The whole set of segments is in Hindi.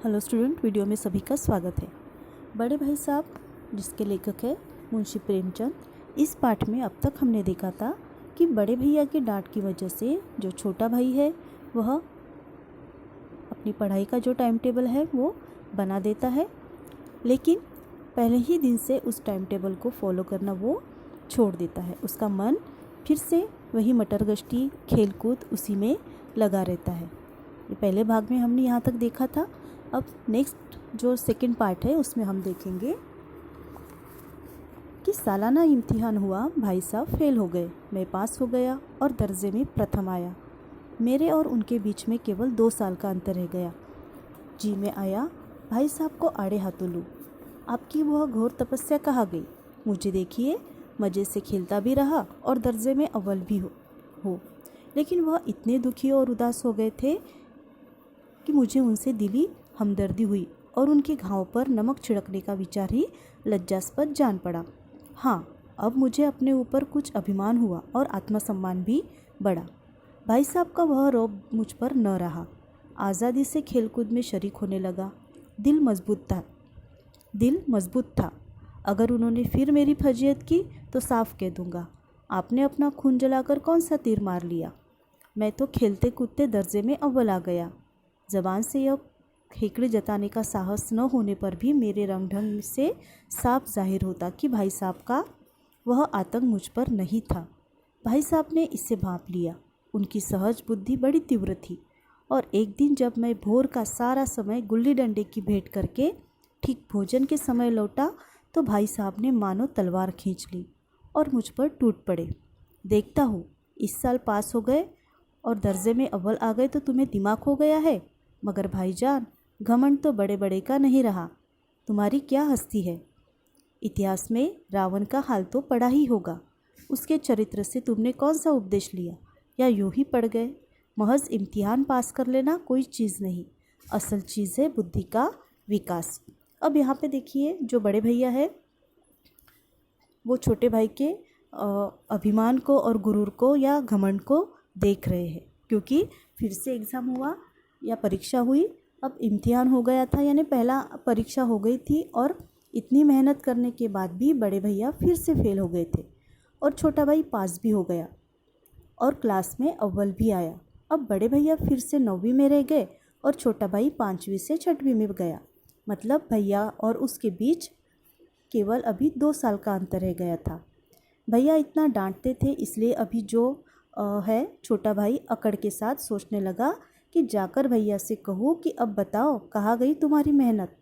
हेलो स्टूडेंट, वीडियो में सभी का स्वागत है। बड़े भाई साहब जिसके लेखक है मुंशी प्रेमचंद। इस पाठ में अब तक हमने देखा था कि बड़े भैया की डांट की वजह से जो छोटा भाई है वह अपनी पढ़ाई का जो टाइम टेबल है वो बना देता है, लेकिन पहले ही दिन से उस टाइम टेबल को फॉलो करना वो छोड़ देता है। उसका मन फिर से वही मटर गश्ती खेल कूद उसी में लगा रहता है। ये पहले भाग में हमने यहाँ तक देखा था। अब नेक्स्ट जो सेकंड पार्ट है उसमें हम देखेंगे कि सालाना इम्तिहान हुआ, भाई साहब फेल हो गए, मैं पास हो गया और दर्जे में प्रथम आया। मेरे और उनके बीच में केवल 2 साल का अंतर रह गया। जी मैं आया, भाई साहब को आड़े हाथों लूँ। आपकी वह घोर तपस्या कहाँ गई? मुझे देखिए, मज़े से खेलता भी रहा और दर्जे में अव्वल भी हो। लेकिन वह इतने दुखी और उदास हो गए थे कि मुझे उनसे दिली हमदर्दी हुई और उनके घाव पर नमक छिड़कने का विचार ही लज्जास्पद जान पड़ा। हाँ, अब मुझे अपने ऊपर कुछ अभिमान हुआ और आत्मसम्मान भी बढ़ा। भाई साहब का वह रौब मुझ पर न रहा। आज़ादी से खेलकूद में शरीक होने लगा। दिल मजबूत था। अगर उन्होंने फिर मेरी फजीयत की तो साफ कह दूंगा, आपने अपना खून जलाकर कौन सा तीर मार लिया। मैं तो खेलते कूदते दर्जे में अव्वल आ गया। ज़बान से यह खेकड़े जताने का साहस न होने पर भी मेरे रंग ढंग से साफ जाहिर होता कि भाई साहब का वह आतंक मुझ पर नहीं था। भाई साहब ने इसे भांप लिया। उनकी सहज बुद्धि बड़ी तीव्र थी और एक दिन जब मैं भोर का सारा समय गुल्ली डंडे की भेंट करके ठीक भोजन के समय लौटा तो भाई साहब ने मानो तलवार खींच ली और मुझ पर टूट पड़े। देखता हूँ, इस साल पास हो गए और दर्जे में अव्वल आ गए तो तुम्हें दिमाग हो गया है, मगर भाईजान घमंड तो बड़े बड़े का नहीं रहा। तुम्हारी क्या हस्ती है। इतिहास में रावण का हाल तो पढ़ा ही होगा। उसके चरित्र से तुमने कौन सा उपदेश लिया, या यूं ही पढ़ गए? महज इम्तिहान पास कर लेना कोई चीज़ नहीं, असल चीज़ है बुद्धि का विकास। अब यहाँ पे देखिए, जो बड़े भैया है वो छोटे भाई के अभिमान को और गुरूर को या घमंड को देख रहे हैं, क्योंकि फिर से एग्ज़ाम हुआ या परीक्षा हुई। अब इम्तिहान हो गया था, यानी पहला परीक्षा हो गई थी और इतनी मेहनत करने के बाद भी बड़े भैया फिर से फेल हो गए थे और छोटा भाई पास भी हो गया और क्लास में अव्वल भी आया। अब बड़े भैया फिर से 9वीं में रह गए और छोटा भाई 5वीं से 6वीं में गया। मतलब भैया और उसके बीच केवल अभी 2 साल का अंतर रह गया था। भैया इतना डांटते थे, इसलिए अभी जो है छोटा भाई अकड़ के साथ सोचने लगा कि जाकर भैया से कहूँ कि अब बताओ कहाँ गई तुम्हारी मेहनत।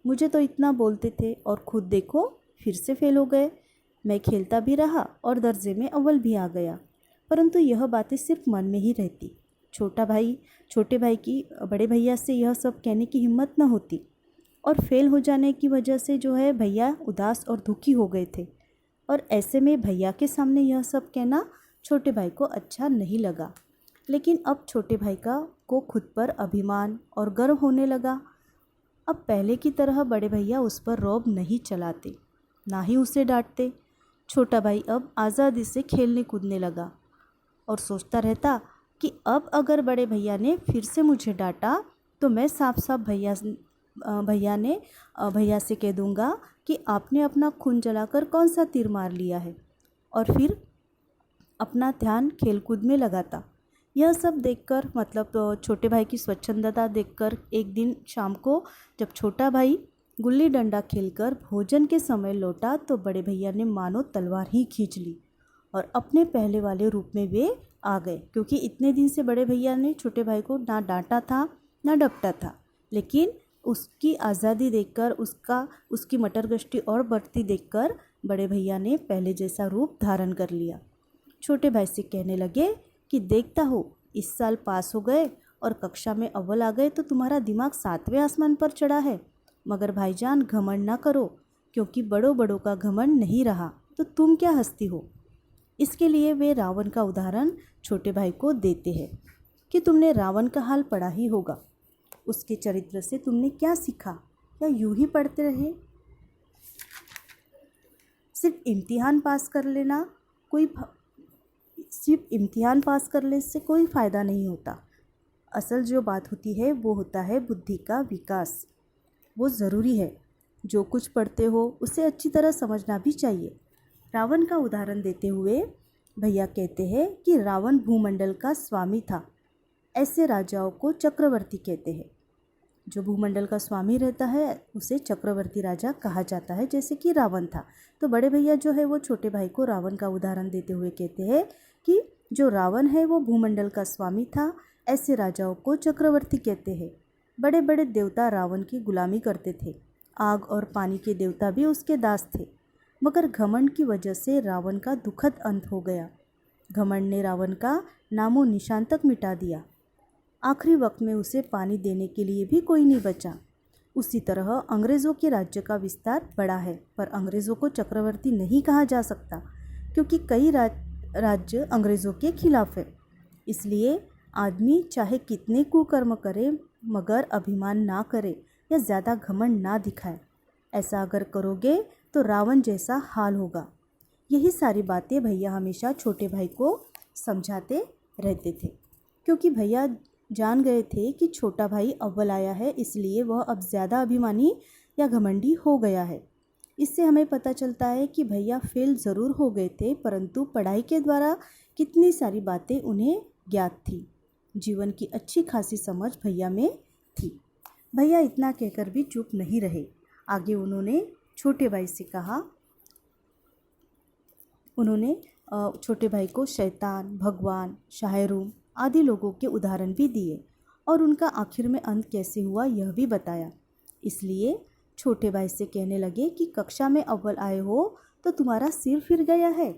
मुझे तो इतना बोलते थे और खुद देखो फिर से फेल हो गए। मैं खेलता भी रहा और दर्जे में अव्वल भी आ गया, परंतु यह बातें सिर्फ मन में ही रहती। छोटे भाई की बड़े भैया से यह सब कहने की हिम्मत न होती और फेल हो जाने की वजह से जो है भैया उदास और दुखी हो गए थे और ऐसे में भैया के सामने यह सब कहना छोटे भाई को अच्छा नहीं लगा। लेकिन अब छोटे भाई को खुद पर अभिमान और गर्व होने लगा। अब पहले की तरह बड़े भैया उस पर रौब नहीं चलाते, ना ही उसे डांटते। छोटा भाई अब आज़ादी से खेलने कूदने लगा और सोचता रहता कि अब अगर बड़े भैया ने फिर से मुझे डांटा तो मैं साफ साफ भैया से कह दूंगा कि आपने अपना खून जलाकर कौन सा तीर मार लिया है, और फिर अपना ध्यान खेलकूद में लगाता। यह सब देखकर, मतलब छोटे भाई की स्वच्छंदता देखकर, एक दिन शाम को जब छोटा भाई गुल्ली डंडा खेलकर भोजन के समय लौटा तो बड़े भैया ने मानो तलवार ही खींच ली और अपने पहले वाले रूप में वे आ गए। क्योंकि इतने दिन से बड़े भैया ने छोटे भाई को ना डांटा था ना डपटा था, लेकिन उसकी आज़ादी देखकर, उसकी मटर गश्ती और बढ़ती देखकर बड़े भैया ने पहले जैसा रूप धारण कर लिया। छोटे भाई से कहने लगे कि देखता हो, इस साल पास हो गए और कक्षा में अव्वल आ गए तो तुम्हारा दिमाग 7वें आसमान पर चढ़ा है। मगर भाईजान घमंड ना करो, क्योंकि बड़ों का घमंड नहीं रहा तो तुम क्या हंसती हो। इसके लिए वे रावण का उदाहरण छोटे भाई को देते हैं कि तुमने रावण का हाल पढ़ा ही होगा। उसके चरित्र से तुमने क्या सीखा, या यूं ही पढ़ते रहे? सिर्फ इम्तिहान पास करने से कोई फ़ायदा नहीं होता। असल जो बात होती है वो होता है बुद्धि का विकास। वो ज़रूरी है। जो कुछ पढ़ते हो उसे अच्छी तरह समझना भी चाहिए। रावण का उदाहरण देते हुए भैया कहते हैं कि रावण भूमंडल का स्वामी था। ऐसे राजाओं को चक्रवर्ती कहते हैं। जो भूमंडल का स्वामी रहता है उसे चक्रवर्ती राजा कहा जाता है, जैसे कि रावण था। तो बड़े भैया जो है वो छोटे भाई को रावण का उदाहरण देते हुए कहते हैं कि जो रावण है वो भूमंडल का स्वामी था। ऐसे राजाओं को चक्रवर्ती कहते हैं। बड़े बड़े देवता रावण की गुलामी करते थे। आग और पानी के देवता भी उसके दास थे। मगर घमंड की वजह से रावण का दुखद अंत हो गया। घमंड ने रावण का नामो निशान तक मिटा दिया। आखिरी वक्त में उसे पानी देने के लिए भी कोई नहीं बचा। उसी तरह अंग्रेज़ों के राज्य का विस्तार बड़ा है, पर अंग्रेज़ों को चक्रवर्ती नहीं कहा जा सकता, क्योंकि कई राज्य अंग्रेज़ों के खिलाफ है। इसलिए आदमी चाहे कितने कुकर्म करे मगर अभिमान ना करे या ज़्यादा घमंड ना दिखाए। ऐसा अगर करोगे तो रावण जैसा हाल होगा। यही सारी बातें भैया हमेशा छोटे भाई को समझाते रहते थे, क्योंकि भैया जान गए थे कि छोटा भाई अव्वल आया है, इसलिए वह अब ज़्यादा अभिमानी या घमंडी हो गया है। इससे हमें पता चलता है कि भैया फेल ज़रूर हो गए थे, परंतु पढ़ाई के द्वारा कितनी सारी बातें उन्हें ज्ञात थी। जीवन की अच्छी खासी समझ भैया में थी। भैया इतना कहकर भी चुप नहीं रहे। आगे उन्होंने छोटे भाई से कहा, उन्होंने छोटे भाई को शैतान, भगवान, शाहरुम आदि लोगों के उदाहरण भी दिए और उनका आखिर में अंत कैसे हुआ यह भी बताया। इसलिए छोटे भाई से कहने लगे कि कक्षा में अव्वल आए हो तो तुम्हारा सिर फिर गया है।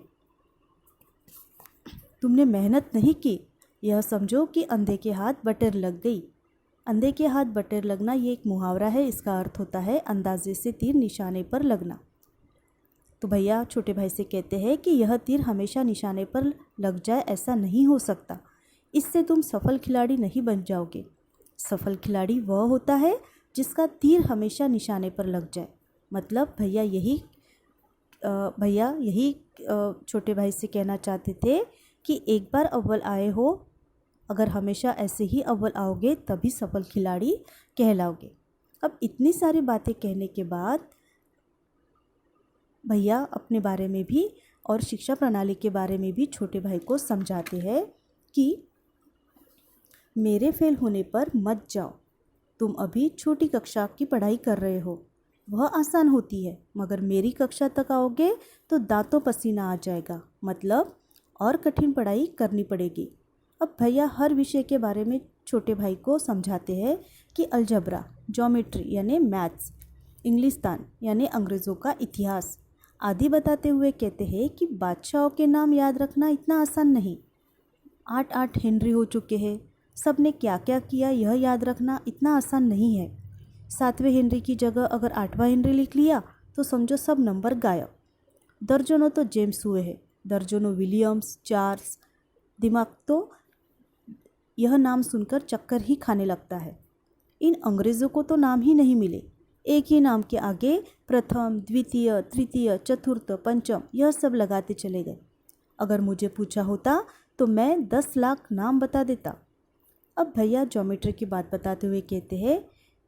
तुमने मेहनत नहीं की। यह समझो कि अंधे के हाथ बटेर लग गई। अंधे के हाथ बटेर लगना ये एक मुहावरा है। इसका अर्थ होता है अंदाजे से तीर निशाने पर लगना। तो भैया छोटे भाई से कहते हैं कि यह तीर हमेशा निशाने पर लग जाए ऐसा नहीं हो सकता। इससे तुम सफल खिलाड़ी नहीं बन जाओगे। सफल खिलाड़ी वह होता है जिसका तीर हमेशा निशाने पर लग जाए। मतलब भैया यही छोटे भाई से कहना चाहते थे कि एक बार अव्वल आए हो, अगर हमेशा ऐसे ही अव्वल आओगे तभी सफल खिलाड़ी कहलाओगे। अब इतनी सारी बातें कहने के बाद भैया अपने बारे में भी और शिक्षा प्रणाली के बारे में भी छोटे भाई को समझाते हैं कि मेरे फेल होने पर मत जाओ। तुम अभी छोटी कक्षा की पढ़ाई कर रहे हो, वह आसान होती है, मगर मेरी कक्षा तक आओगे तो दांतों पसीना आ जाएगा। मतलब और कठिन पढ़ाई करनी पड़ेगी। अब भैया हर विषय के बारे में छोटे भाई को समझाते हैं कि अलजबरा, ज्योमेट्री यानी मैथ्स, इंग्लिस्तान यानी अंग्रेज़ों का इतिहास आदि बताते हुए कहते हैं कि बादशाहों के नाम याद रखना इतना आसान नहीं। 8 हेनरी हो चुके हैं, सब ने क्या क्या किया यह याद रखना इतना आसान नहीं है। 7वें हेनरी की जगह अगर 8वां हेनरी लिख लिया तो समझो सब नंबर गायब। दर्जनों तो जेम्स हुए हैं, दर्जनों विलियम्स, चार्ल्स। दिमाग तो यह नाम सुनकर चक्कर ही खाने लगता है। इन अंग्रेज़ों को तो नाम ही नहीं मिले। एक ही नाम के आगे प्रथम, द्वितीय, तृतीय, चतुर्थ, पंचम यह सब लगाते चले गए। अगर मुझे पूछा होता तो मैं 10 लाख नाम बता देता। अब भैया ज्योमेट्री की बात बताते हुए कहते हैं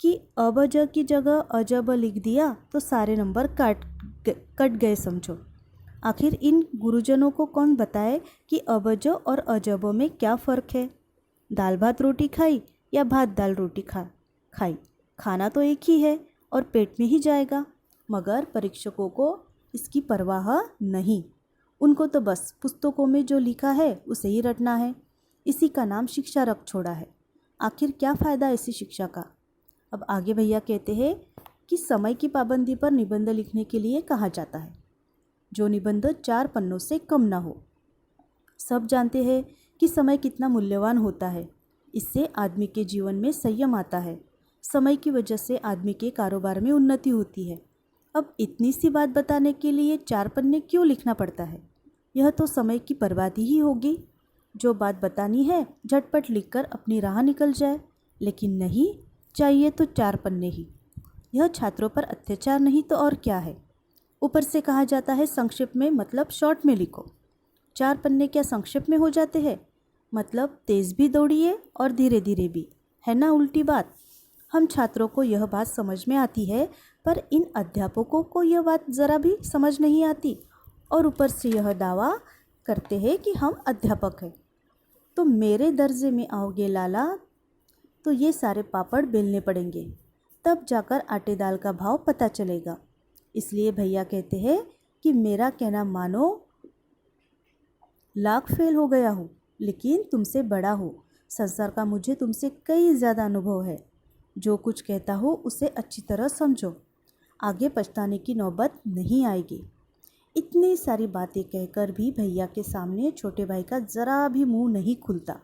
कि अबज की जगह अजब लिख दिया तो सारे नंबर कट गए समझो। आखिर इन गुरुजनों को कौन बताए कि अबज और अजब में क्या फ़र्क है। दाल भात रोटी खाई या भात दाल रोटी खाई, खाना तो एक ही है और पेट में ही जाएगा। मगर परीक्षकों को इसकी परवाह नहीं। उनको तो बस पुस्तकों में जो लिखा है उसे ही रटना है। इसी का नाम शिक्षा रख छोड़ा है। आखिर क्या फ़ायदा ऐसी शिक्षा का। अब आगे भैया कहते हैं कि समय की पाबंदी पर निबंध लिखने के लिए कहा जाता है। जो निबंध 4 पन्नों से कम ना हो। सब जानते हैं कि समय कितना मूल्यवान होता है। इससे आदमी के जीवन में संयम आता है। समय की वजह से आदमी के कारोबार में उन्नति होती है। अब इतनी सी बात बताने के लिए 4 पन्ने क्यों लिखना पड़ता है। यह तो समय की बर्बादी ही होगी। जो बात बतानी है झटपट लिखकर अपनी राह निकल जाए, लेकिन नहीं, चाहिए तो 4 पन्ने ही। यह छात्रों पर अत्याचार नहीं तो और क्या है। ऊपर से कहा जाता है संक्षेप में, मतलब शॉर्ट में लिखो। 4 पन्ने क्या संक्षेप में हो जाते हैं। मतलब तेज़ भी दौड़िए और धीरे धीरे भी, है ना उल्टी बात। हम छात्रों को यह बात समझ में आती है, पर इन अध्यापकों को यह बात ज़रा भी समझ नहीं आती और ऊपर से यह दावा करते हैं कि हम अध्यापक हैं। तो मेरे दर्जे में आओगे लाला तो ये सारे पापड़ बेलने पड़ेंगे, तब जाकर आटे दाल का भाव पता चलेगा। इसलिए भैया कहते हैं कि मेरा कहना मानो, लाख फेल हो गया हूँ लेकिन तुमसे बड़ा हूँ। संसार का मुझे तुमसे कई ज़्यादा अनुभव है। जो कुछ कहता हो उसे अच्छी तरह समझो, आगे पछताने की नौबत नहीं आएगी। इतनी सारी बातें कहकर भी भैया के सामने छोटे भाई का ज़रा भी मुंह नहीं खुलता।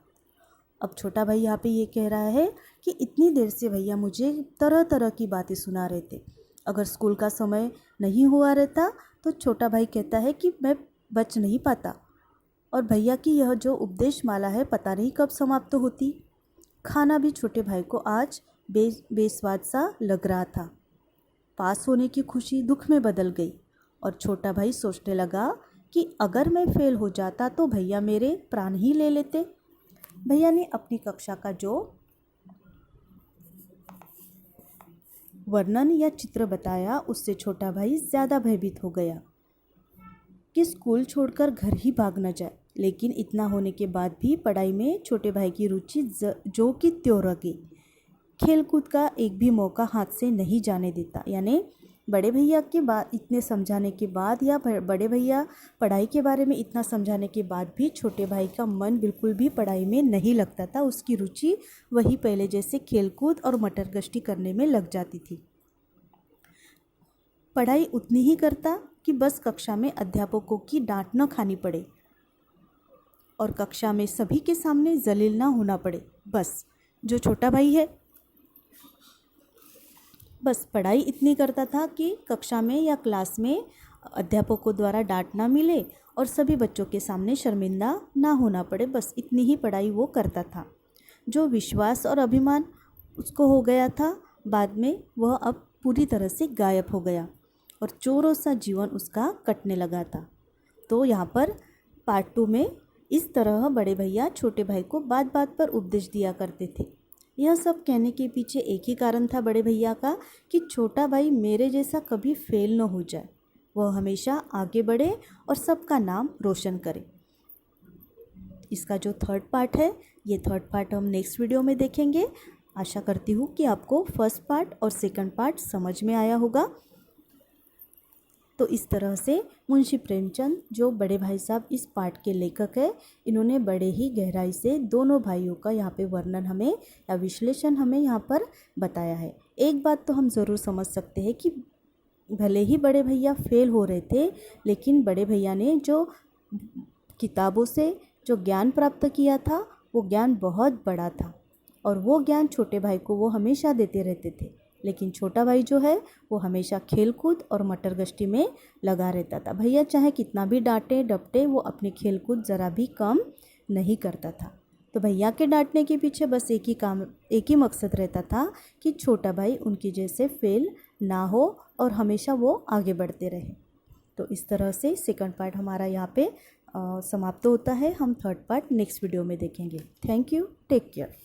अब छोटा भाई यहाँ पे ये कह रहा है कि इतनी देर से भैया मुझे तरह तरह की बातें सुना रहे थे। अगर स्कूल का समय नहीं हुआ रहता तो छोटा भाई कहता है कि मैं बच नहीं पाता, और भैया की यह जो उपदेश माला है पता नहीं कब समाप्त होती। खाना भी छोटे भाई को आज बेस्वाद सा लग रहा था। पास होने की खुशी दुख में बदल गई और छोटा भाई सोचने लगा कि अगर मैं फेल हो जाता तो भैया मेरे प्राण ही ले लेते। भैया ने अपनी कक्षा का जो वर्णन या चित्र बताया उससे छोटा भाई ज़्यादा भयभीत हो गया कि स्कूल छोड़कर घर ही भाग न जाए। लेकिन इतना होने के बाद भी पढ़ाई में छोटे भाई की रुचि जो कि त्यों रह गई। खेलकूद का एक भी मौका हाथ से नहीं जाने देता। यानी बड़े भैया के बाद इतने समझाने के बाद या बड़े भैया पढ़ाई के बारे में इतना समझाने के बाद भी छोटे भाई का मन बिल्कुल भी पढ़ाई में नहीं लगता था। उसकी रुचि वही पहले जैसे खेलकूद और मटर गश्ती करने में लग जाती थी। पढ़ाई उतनी ही करता कि बस कक्षा में अध्यापकों की डांट न खानी पड़े और कक्षा में सभी के सामने जलील ना होना पड़े। बस जो छोटा भाई है बस पढ़ाई इतनी करता था कि कक्षा में या क्लास में अध्यापकों द्वारा डांट ना मिले और सभी बच्चों के सामने शर्मिंदा ना होना पड़े। बस इतनी ही पढ़ाई वो करता था। जो विश्वास और अभिमान उसको हो गया था, बाद में वह अब पूरी तरह से गायब हो गया और चोरों सा जीवन उसका कटने लगा था। तो यहाँ पर पार्ट 2 में इस तरह बड़े भैया छोटे भाई को बात बात पर उपदेश दिया करते थे। यह सब कहने के पीछे एक ही कारण था बड़े भैया का कि छोटा भाई मेरे जैसा कभी फेल न हो जाए, वह हमेशा आगे बढ़े और सबका नाम रोशन करे। इसका जो थर्ड पार्ट है, ये थर्ड पार्ट हम नेक्स्ट वीडियो में देखेंगे। आशा करती हूँ कि आपको फर्स्ट पार्ट और सेकंड पार्ट समझ में आया होगा। तो इस तरह से मुंशी प्रेमचंद जो बड़े भाई साहब इस पाठ के लेखक है, इन्होंने बड़े ही गहराई से दोनों भाइयों का यहाँ पे वर्णन हमें या विश्लेषण हमें यहाँ पर बताया है। एक बात तो हम ज़रूर समझ सकते हैं कि भले ही बड़े भैया फेल हो रहे थे, लेकिन बड़े भैया ने जो किताबों से जो ज्ञान प्राप्त किया था वो ज्ञान बहुत बड़ा था और वो ज्ञान छोटे भाई को वो हमेशा देते रहते थे। लेकिन छोटा भाई जो है वो हमेशा खेलकूद और मटर गश्ती में लगा रहता था। भैया चाहे कितना भी डांटे डपटे, वो अपनी खेलकूद ज़रा भी कम नहीं करता था। तो भैया के डांटने के पीछे बस एक ही मकसद रहता था कि छोटा भाई उनकी जैसे फेल ना हो और हमेशा वो आगे बढ़ते रहे। तो इस तरह से सेकंड पार्ट हमारा यहाँ पे समाप्त होता है। हम थर्ड पार्ट नेक्स्ट वीडियो में देखेंगे। Thank you, take care.